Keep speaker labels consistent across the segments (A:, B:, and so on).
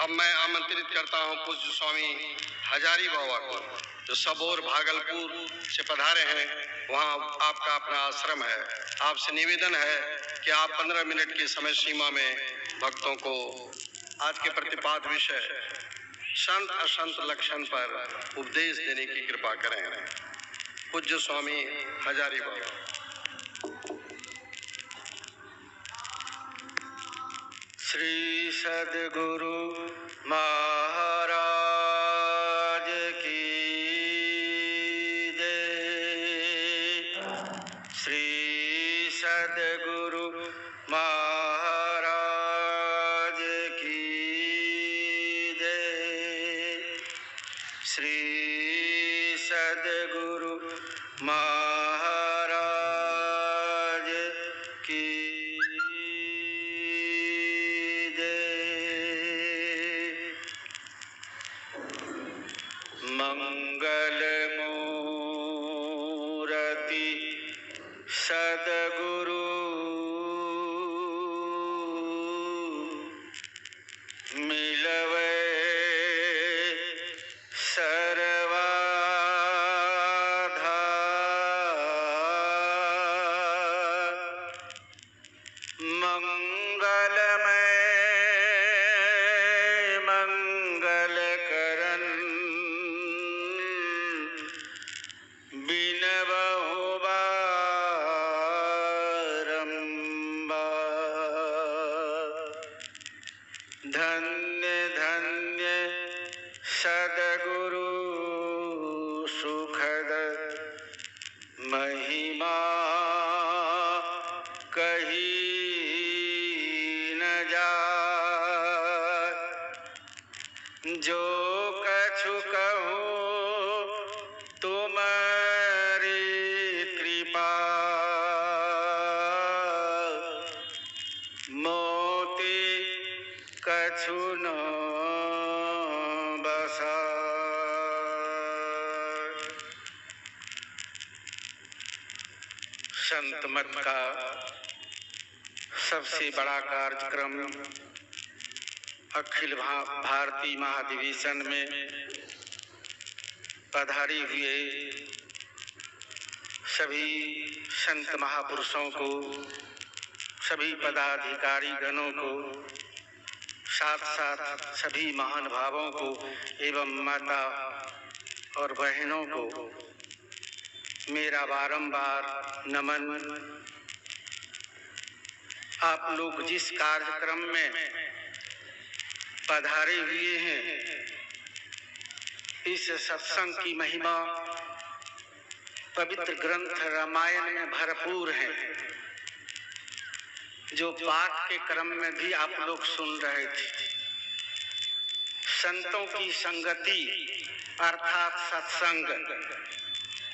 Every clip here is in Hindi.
A: अब मैं आमंत्रित करता हूं पूज्य स्वामी हजारी बाबा को, जो सबौर भागलपुर से पधारे हैं। वहां आपका अपना आश्रम है। आपसे निवेदन है कि आप 15 मिनट की समय सीमा में भक्तों को आज के प्रतिपाद विषय संत असंत लक्षण पर उपदेश देने की कृपा करें। पूज्य स्वामी हजारी बाबा। श्री सद्गुरु महाराज की जय। श्री सद्गुरु महाराज की जय। श्री सद्गुरु महाराज की मंगल मूर्ति सद्गुरु मिलवे सर्वाधार। मंगलमय मंगल करन बिनबहु बारंबार। धन्य धन्य सद्गुरु सुखद महिमा कही न जाय। जो कछु कहूँ तुम्हारी कृपा, मोती कछु न बसाय। संत मत का सबसे बड़ा कार्यक्रम अखिल भारतीय महाधिवेशन में पधारी हुए सभी संत महापुरुषों को, सभी पदाधिकारी गणों को, साथ साथ सभी महानुभावों को एवं माता और बहनों को मेरा बारंबार नमन। आप लोग जिस कार्यक्रम में पधारे हुए हैं, इस सत्संग की महिमा पवित्र ग्रंथ रामायण में भरपूर है, जो पाठ के क्रम में भी आप लोग सुन रहे थे। संतों की संगति अर्थात सत्संग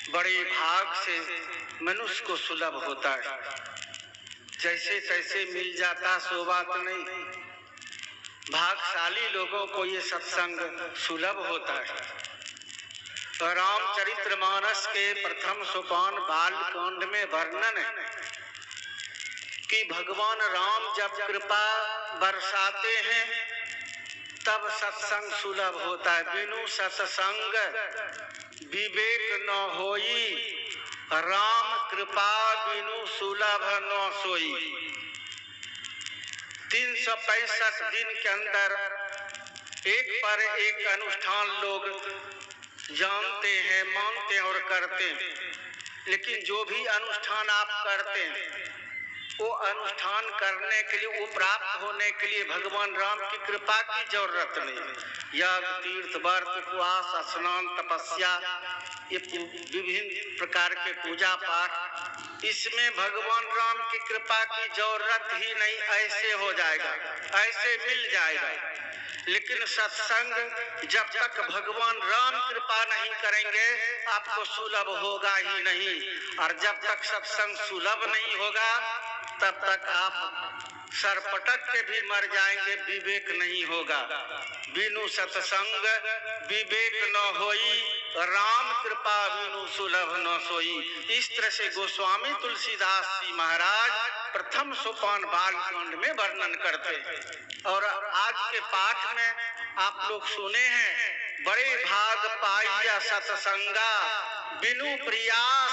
A: बड़े भाग से मनुष्य को सुलभ होता है। जैसे तैसे मिल जाता सो बात नहीं, भाग्यशाली लोगों को ये सत्संग सुलभ होता है। तो रामचरितमानस के प्रथम सोपान बालकांड में वर्णन है कि भगवान राम जब कृपा बरसाते हैं तब सत्संग सुलभ होता है। बिनु सत्संग विवेक न होई, राम कृपा बिनु सुलभ न सोई। 365 दिन के अंदर एक पर एक अनुष्ठान लोग जानते हैं, मानते हैं और करते हैं। लेकिन जो भी अनुष्ठान आप करते हैं, वो अनुष्ठान करने के लिए, वो प्राप्त होने के लिए भगवान राम की कृपा की जरूरत नहीं। यज्ञ, तीर्थ, व्रत, उपवास, स्नान, तपस्या, ये विभिन्न प्रकार के पूजा पाठ, इसमें भगवान राम की कृपा की जरूरत ही नहीं। ऐसे हो जाएगा, ऐसे मिल जाएगा। लेकिन सत्संग जब तक भगवान राम कृपा नहीं करेंगे आपको सुलभ होगा ही नहीं। और जब तक सत्संग सुलभ नहीं होगा तब तक आप सरपटक के भी मर जाएंगे, विवेक नहीं होगा। बिनु सत्संग विवेक न होई, राम कृपा बिनु सुलभ न सोई। इस तरह से गोस्वामी तुलसीदास जी महाराज प्रथम सोपान बालकांड में वर्णन करते हैं। और आज के पाठ में आप लोग सुने हैं, बड़े भाग पाइया सत्संगा, बिनु प्रयास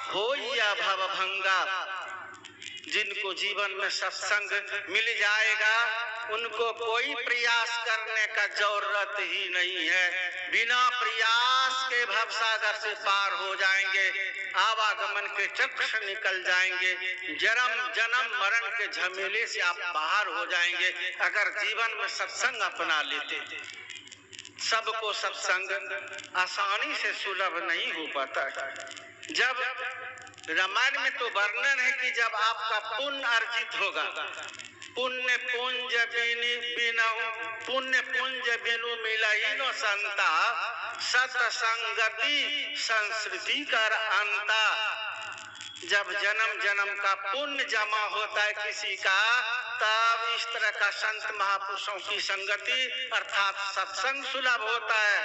A: होइया भवभंगा। जिनको जीवन में सत्संग मिल जाएगा उनको कोई प्रयास करने का जरूरत ही नहीं है, बिना प्रयास के भवसागर से पार हो जाएंगे, आवागमन के चक्र से निकल जाएंगे, जन्म मरण के झमेले से आप बाहर हो जाएंगे अगर जीवन में सत्संग अपना लेते। सबको सत्संग आसानी से सुलभ नहीं हो पाता है। जब रामायण में तो वर्णन है कि जब आपका पुण्य अर्जित होगा, पुण्य पुंज बिनु मिलहि नो संता, सत्संगति संस्कृति कर अंता। जब जन्म जन्म का पुण्य जमा होता है किसी का, तब इस तरह का संत महापुरुषों की संगति अर्थात सत्संग सुलभ होता है।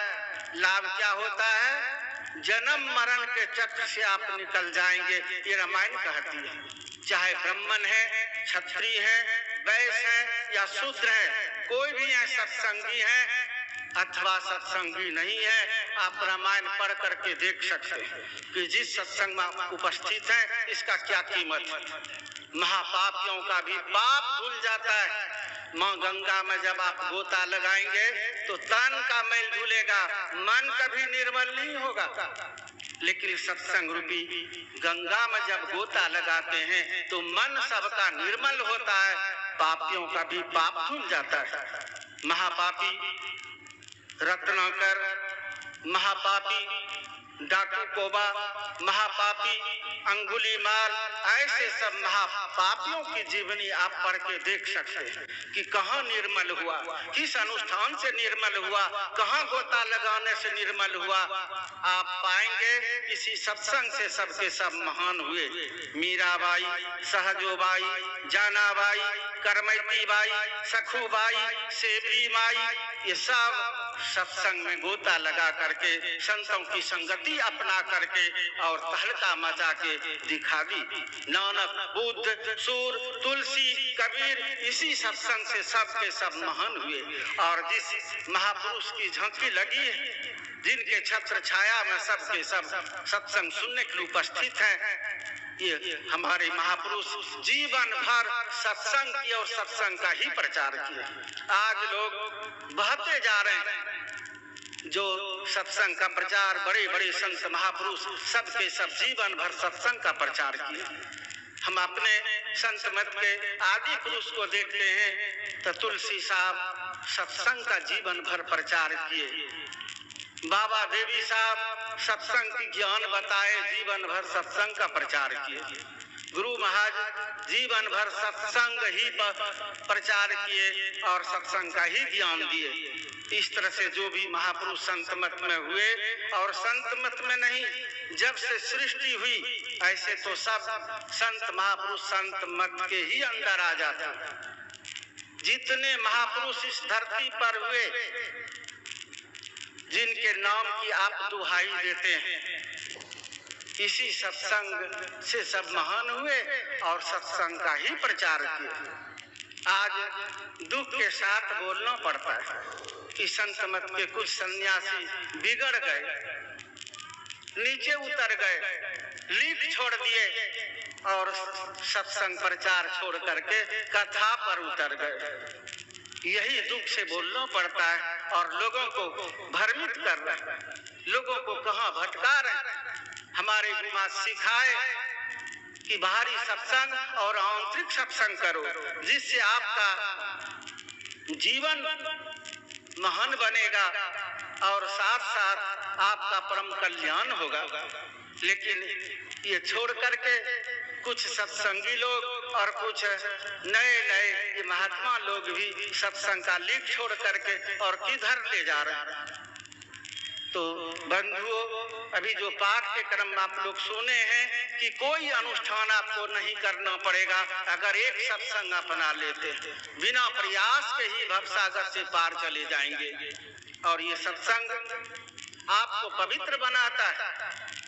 A: लाभ क्या होता है? जन्म मरण के चक्र से आप निकल जाएंगे, ये रामायण कहती है। चाहे ब्राह्मण है, क्षत्रिय है, वैश्य है या शूद्र है, कोई भी है सत्संगी है अथवा सत्संगी नहीं है, आप रामायण पढ़ करके देख सकते हैं कि जिस सत्संग में उपस्थित है इसका क्या कीमत है। महापापियों का भी पाप धुल जाता है। माँ गंगा में जब आप गोता लगाएंगे तो तन का मैल धुलेगा, मन कभी निर्मल नहीं होगा। लेकिन सत्संग रूपी गंगा में जब गोता लगाते हैं तो मन सबका निर्मल होता है, पापियों का भी पाप धुल जाता है। महापापी रत्नाकर, महापापी डाकू कोबा, महापापी अंगुलीमाल, ऐसे सब महापापियों की जीवनी आप पढ़ के देख सकते हैं कि कहाँ निर्मल हुआ, किस अनुष्ठान से निर्मल हुआ, कहाँ गोता लगाने से निर्मल हुआ। आप पाएंगे किसी सत्संग से सबके सब महान हुए। मीराबाई, सहजोबाई, जानाबाई, करमैती बाई, सखूबाई, सेबरी माई, ये सब सत्संग में गोता लगा करके संतों की संगति अपना करके और तहलका मचा के दिखा दी। नानक, बुद्ध, सूर, तुलसी, कबीर, इसी सत्संग से सब के सब महान हुए। और जिस महापुरुष की झांकी लगी है, जिनके छत्र छाया में सब के सब सत्संग सुनने के लिए उपस्थित हैं, ये हमारे महापुरुष जीवन भर सत्संग किए और सत्संग का ही प्रचार किए। आज लोग बहते जा रहे हैं, जो सत्संग का प्रचार बड़े बड़े संत महापुरुष सबके सब जीवन भर सत्संग का प्रचार किए। हम अपने संत मत के आदि पुरुष को देखते हैं तो तुलसी साहब सत्संग का जीवन भर प्रचार किए। बाबा देवी साहब सत्संग की ज्ञान बताए, जीवन भर सत्संग का प्रचार किए। गुरु महाराज जीवन भर सत्संग ही प्रचार किए और सत्संग का ही ज्ञान दिए। इस तरह से जो भी महापुरुष संत मत में हुए, और संत मत में नहीं, जब से सृष्टि हुई ऐसे तो सब संत महापुरुष संत मत के ही अंदर आ जाते। जितने महापुरुष इस धरती पर हुए, जिनके नाम की आप दुहाई देते हैं, इसी सत्संग से सब महान हुए और सत्संग का ही प्रचार किए। आज दुख के साथ बोलना पड़ता है कि संत मत के कुछ सन्यासी बिगड़ गए, नीचे उतर गए, लीक छोड़ दिए और सत्संग प्रचार छोड़ करके कथा पर उतर गए। यही दुख से बोलना पड़ता है और लोगों को भ्रमित कर रहे हैं, लोगों को कहाँ भटका रहे हैं। हमारे गुरु सिखाए कि बाहरी सत्संग और आंतरिक सत्संग करो, जिससे आपका जीवन महान बनेगा और साथ साथ आपका परम कल्याण होगा। लेकिन ये छोड़ करके कुछ सत्संगी लोग और कुछ नए ये महात्मा लोग भी सत्संग का लीक छोड़ करके और किधर ले जा रहे हैं। तो बंधुओं, अभी जो पाठ के क्रम में आप लोग सुने हैं कि कोई अनुष्ठान आपको नहीं करना पड़ेगा अगर एक सत्संग अपना लेते हैं, बिना प्रयास के ही भवसागर से पार चले जाएंगे। और ये सत्संग आपको पवित्र बनाता है।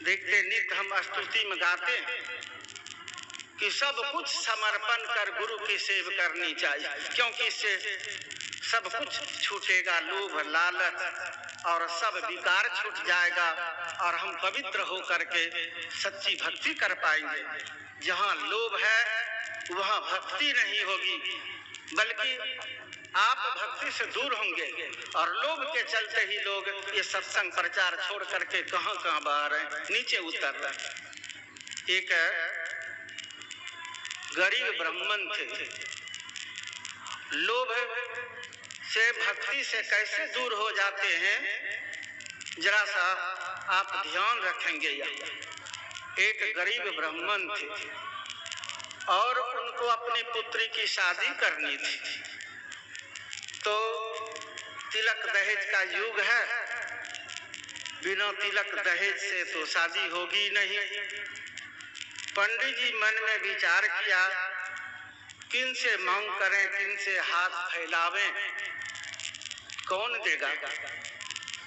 A: देखते नित्य हम स्तुति में गाते हैं, कि सब कुछ समर्पण कर गुरु की सेवा करनी चाहिए, क्योंकि इससे सब कुछ छूटेगा, लोभ लालच और सब विकार छूट जाएगा और हम पवित्र हो करके सच्ची भक्ति कर पाएंगे। जहाँ लोभ है वहाँ भक्ति नहीं होगी, बल्कि आप भक्ति से दूर होंगे और लोभ के चलते ही लोग ये सत्संग प्रचार छोड़ करके कहाँ कहाँ बहा रहे हैं, नीचे उतर रहे हैं। एक गरीब ब्राह्मण थे, लोभ से भक्ति से कैसे दूर हो जाते हैं, जरा सा आप ध्यान रखेंगे। एक गरीब ब्राह्मण थे और उनको अपनी पुत्री की शादी करनी थी, तो तिलक दहेज का युग है, बिना तिलक दहेज से तो शादी होगी नहीं। पंडित जी मन में विचार किया, किन से मांग करें, किन से हाथ फैलावें, कौन देगा।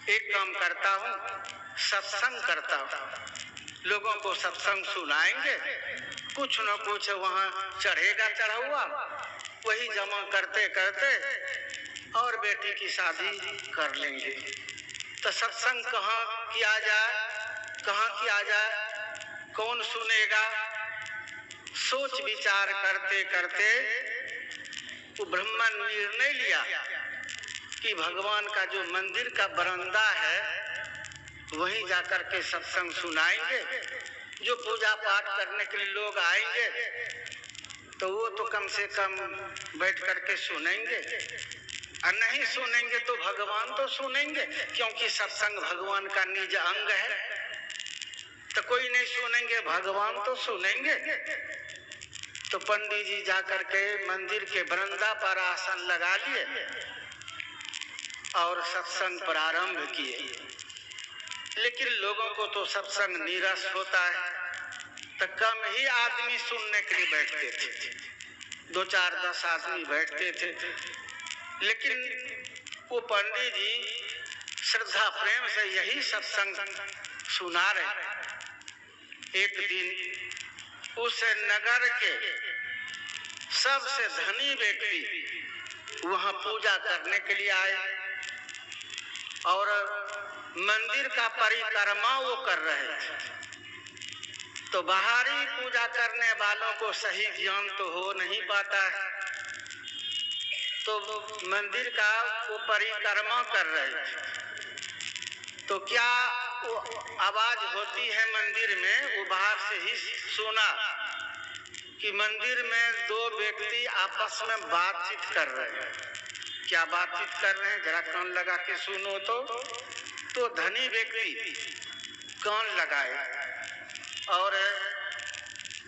A: एक काम करता हूँ, सत्संग करता हूँ, लोगों को सत्संग सुनाएंगे, कुछ न कुछ वहाँ चढ़ेगा चढ़ावा, वही जमा करते करते और बेटी की शादी कर लेंगे। तो सत्संग कहाँ किया जाए, कहाँ किया जाए, कौन सुनेगा। सोच विचार करते करते वो ब्राह्मण निर्णय लिया कि भगवान का जो मंदिर का बरामदा है वहीं जाकर के सत्संग सुनाएंगे। जो पूजा पाठ करने के लिए लोग आएंगे तो वो तो कम से कम बैठ करके सुनेंगे, और नहीं सुनेंगे तो भगवान तो सुनेंगे, क्योंकि सत्संग भगवान का निज अंग है। तो कोई नहीं सुनेंगे, भगवान तो सुनेंगे। तो पंडित जी जाकर के मंदिर के बरामदा पर आसन लगा लिए और सत्संग प्रारंभ किए। लेकिन लोगों को तो सत्संग नीरस होता है, तो कम ही आदमी सुनने के लिए बैठते थे, 2 4 10 आदमी बैठते थे। लेकिन वो पंडित जी श्रद्धा प्रेम से यही सत्संग सुना रहे। एक दिन उस नगर के सबसे धनी व्यक्ति वहां पूजा करने के लिए आए और मंदिर का परिक्रमा वो कर रहे थे। तो बाहरी पूजा करने वालों को सही ज्ञान तो हो नहीं पाता है, तो मंदिर का वो परिक्रमा कर रहे थे। तो क्या वो आवाज होती है मंदिर में, वो बाहर से ही सुना कि मंदिर में 2 व्यक्ति आपस में बातचीत कर रहे हैं। क्या बातचीत कर रहे हैं, जरा कान लगा के सुनो। तो धनी व्यक्ति कान लगाए और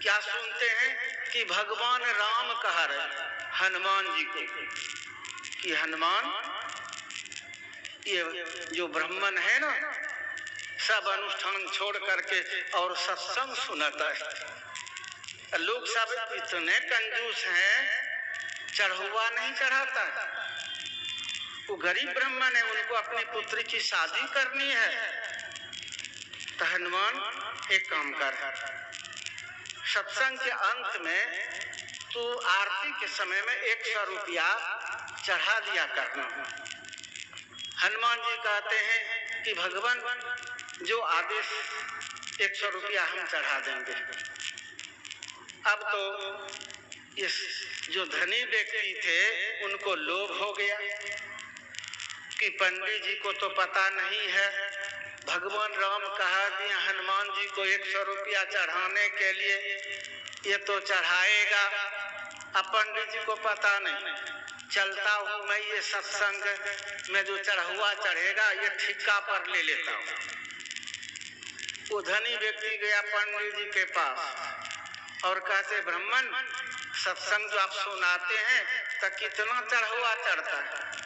A: क्या सुनते हैं कि भगवान राम कह रहे हनुमान जी को कि हनुमान, ये जो ब्राह्मण है ना, सब अनुष्ठान छोड़ करके और सत्संग सुनाता है। लोग सब इतने कंजूस हैं, चढ़ावा नहीं चढ़ाता। वो गरीब ब्राह्मण है, उनको अपनी पुत्री की शादी करनी है। तो हनुमान एक काम कर, सत्संग के अंत में तू आरती के समय में 100 रुपया चढ़ा दिया करना। हनुमान जी कहते हैं कि भगवान जो आदेश, 100 रुपया हम चढ़ा देंगे। अब तो इस जो धनी व्यक्ति थे उनको लोभ हो गया कि पंडित जी को तो पता नहीं है, भगवान राम कहा दिया हनुमान जी को 100 रुपया चढ़ाने के लिए, ये तो चढ़ाएगा। अब पंडित जी को पता नहीं, चलता हूँ मैं ये सत्संग में जो चढ़ावा चढ़ेगा ये ठिक्का पर ले लेता हूँ। वो धनी व्यक्ति गया पंडित जी के पास और कहते ब्राह्मण, सत्संग जो आप सुनाते हैं तो कितना चढ़ावा चढ़ता है?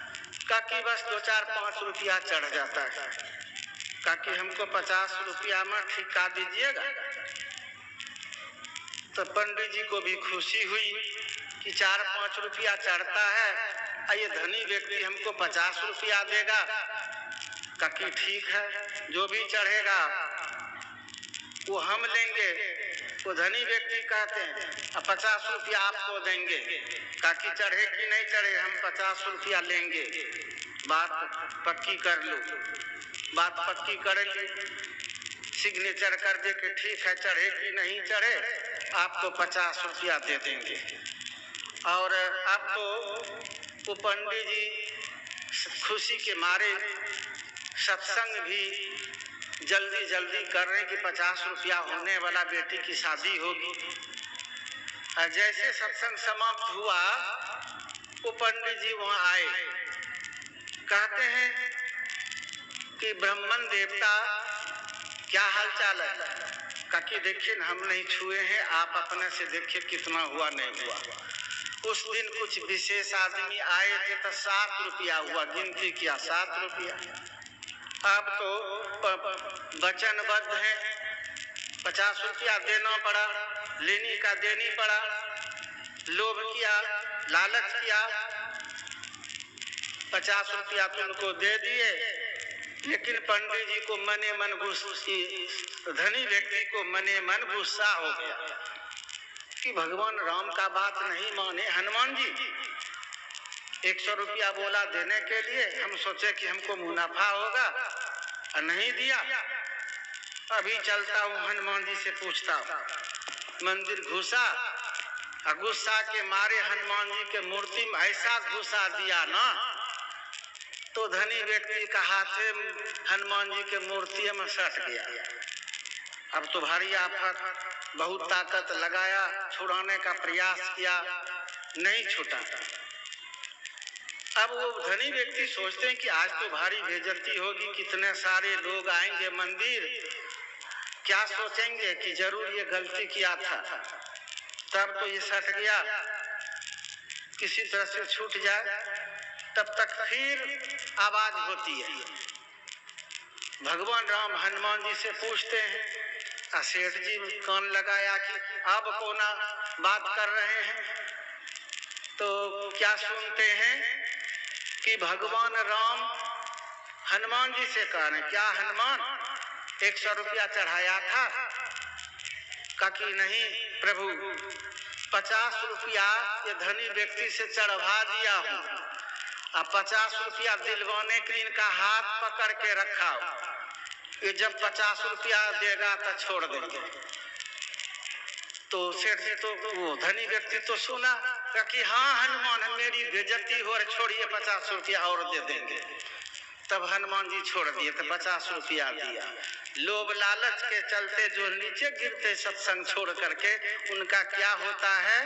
A: कहा कि बस 2 4 5 रुपया चढ़ जाता है। कहा कि हमको 50 रुपया में ठिका दीजिएगा। तो पंडित जी को भी खुशी हुई कि 4 5 रुपया चढ़ता है, ये धनी व्यक्ति हमको 50 रुपया देगा। कहा कि ठीक है, जो भी चढ़ेगा वो हम लेंगे। वो धनी व्यक्ति कहते हैं अब 50 रुपया आपको देंगे। काकी चढ़े कि नहीं चढ़े, हम 50 रुपया लेंगे, बात पक्की कर लो। बात पक्की करेंगे, सिग्नेचर कर दे कि ठीक है, चढ़े कि नहीं चढ़े, आपको 50 रुपया दे देंगे। और अब तो वो पंडित जी खुशी के मारे सत्संग भी जल्दी जल्दी कर रहे हैं कि 50 रुपया होने वाला, बेटी की शादी होगी। और जैसे सत्संग समाप्त हुआ, वो पंडित जी वहां आए, कहते हैं कि ब्राह्मण देवता क्या हाल चाल है। काकी देखिए हम नहीं छुए हैं, आप अपने से देखिए कितना हुआ नहीं हुआ। उस दिन कुछ विशेष आदमी आए थे तो 7 रुपया हुआ, गिनती किया 7 रुपया। अब तो वचनबद्ध है, 50 रुपया देना पड़ा, लेने का देनी पड़ा। लोभ किया, लालच किया, 50 रुपया तो उनको दे दिए। लेकिन पंडित जी को मने मन धनी व्यक्ति को मने मन गुस्सा हो गया कि भगवान राम का बात नहीं माने। हनुमान जी 100 रुपया बोला देने के लिए, हम सोचे कि हमको मुनाफा होगा, और नहीं दिया। अभी चलता हूँ हनुमान जी से पूछता हूँ। मंदिर घुसा, गुस्सा के मारे हनुमान जी के मूर्ति में ऐसा घुसा दिया ना, तो धनी व्यक्ति का हाथ हनुमान जी के मूर्ति में सट गया। अब तो भारी आफत, बहुत ताकत लगाया, छुड़ाने का प्रयास किया, नहीं छूटा। अब वो धनी व्यक्ति सोचते हैं कि आज तो भारी बेइज्जती होगी, कितने सारे लोग आएंगे मंदिर, क्या सोचेंगे कि जरूर ये गलती किया था। तब तो ये सट गया, किसी तरह से छूट जाए। तब तक फिर आवाज होती है। भगवान राम हनुमान जी से पूछते हैं, सेठ जी कान लगाया कि अब कोना बात कर रहे हैं, तो क्या सुनते हैं कि भगवान राम हनुमान जी से कह रहे हैं, क्या हनुमान 100 रुपया चढ़ाया था? कि नहीं प्रभु, 50 रुपया ये धनी व्यक्ति से चढ़वा दिया हूँ, अब 50 रुपया दिलवाने के लिए इनका हाथ पकड़ के रखा हो, ये जब 50 रुपया देगा तो छोड़ देंगे। तो सेठ जी तो वो धनी व्यक्ति तो सुना कि हाँ हनुमान मेरी बेइज्जती हो रही, छोड़िए 50 रुपया और दे देंगे। तब हनुमान जी छोड़ दिए तो 50 रुपया दिया। लोभ लालच के चलते जो नीचे गिरते सत्संग छोड़ करके, उनका क्या होता है,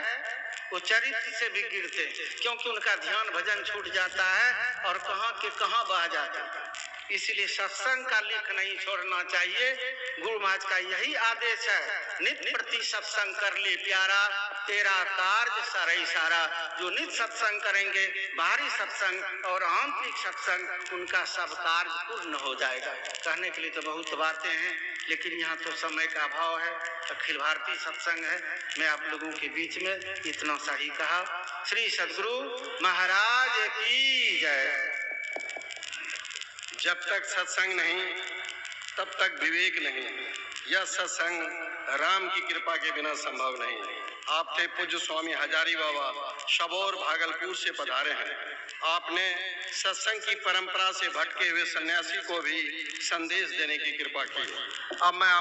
A: वो चरित्र से भी गिरते, क्योंकि उनका ध्यान भजन छूट जाता है और कहाँ के कहाँ बह जाता है। इसलिए सत्संग का लेख नहीं छोड़ना चाहिए। गुरु महाराज का यही आदेश है, नित्य प्रति सत्संग कर ले प्यारा, तेरा कार्य सारा सारा। जो नित्य सत्संग करेंगे, बाहरी सत्संग और आंतरिक सत्संग, उनका सब कार्य पूर्ण हो जाएगा। कहने के लिए तो बहुत बातें हैं, लेकिन यहाँ तो समय का अभाव है। अखिल भारतीय सत्संग है, मैं आप लोगों के बीच में इतना सा ही कहा। श्री सद्गुरु महाराज की जय।
B: जब तक सत्संग नहीं तब तक विवेक नहीं। यह सत्संग राम की कृपा के बिना संभव नहीं। आप थे पूज्य स्वामी हजारी बाबा, सबौर भागलपुर से पधारे हैं। आपने सत्संग की परंपरा से भटके हुए सन्यासी को भी संदेश देने की कृपा की। अब मैं